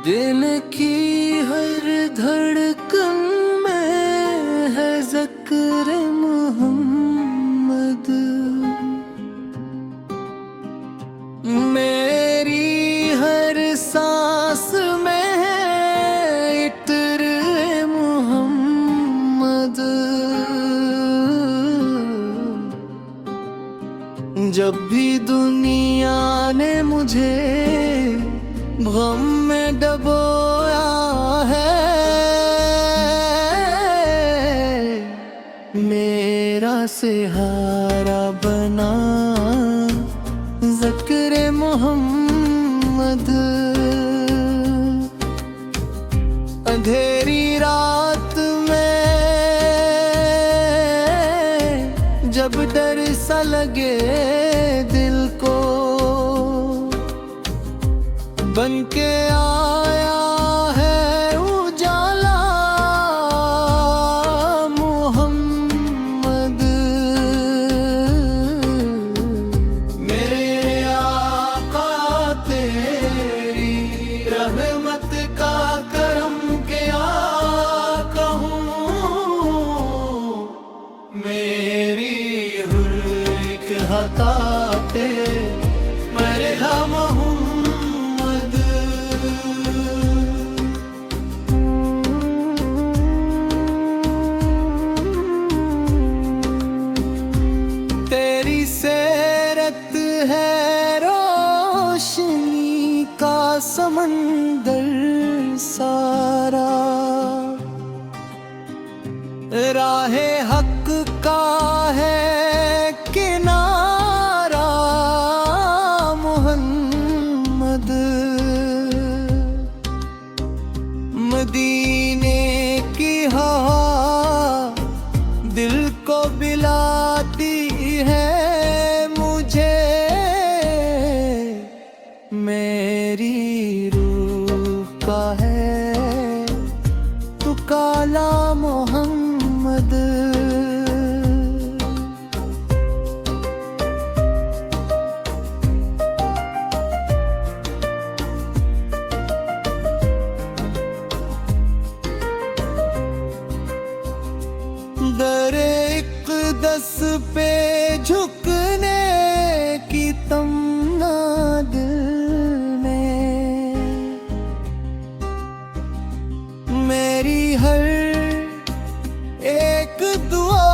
दिल की हर धड़कन में है ज़िक्र मोहम्मद। मेरी हर सांस में है इत्र मोहम्मद। जब भी दुनिया ने मुझे गम में डबोया है, मेरा सहारा बना ज़िक्र मोहम्मद। अंधेरी रात में जब डर सा लगे दिल को, बन के आया है उजाला मोहम्मद। मेरे आका तेरी रहमत का करम क्या कहूँ, मेरी हुर एक हताते मरहम हूँ। तेरी सेरत है रोशनी का समंदर सारा, राहे हक का है किनारा मोहम्मद। मदीने की हवा दिल को बिलाती है मुझे, मेरी रूह का है तू काला मोहम्मद। दरे इक़्दस पे झुकने की तमन्ना दिल में, मेरी हर एक दुआ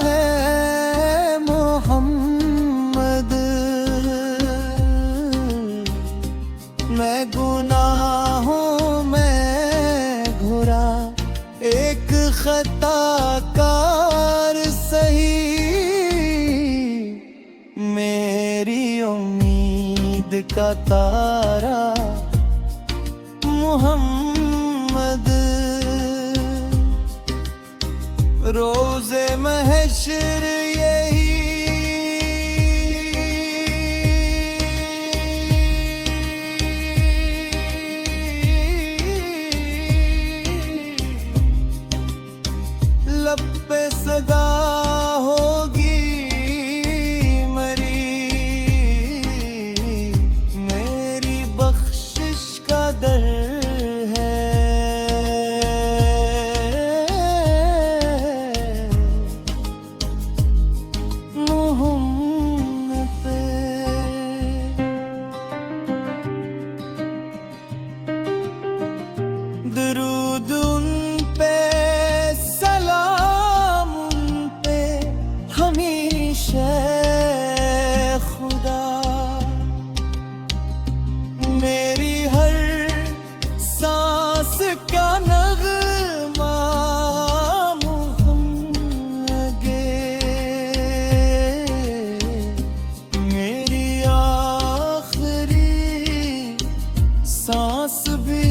है मोहम्मद। मैं गुनाहों में घुरा एक खताकार सही, मेरी उम्मीद का तारा मोहम्मद। रोज़े महशर यही लब पे सदा होगी मरी, मेरी बख्शिश का दर है मोहम्मद पे। दरूद उन पे खुदा, मेरी हर सांस का नग़मा मोहम्मद। मेरी आखिरी सांस भी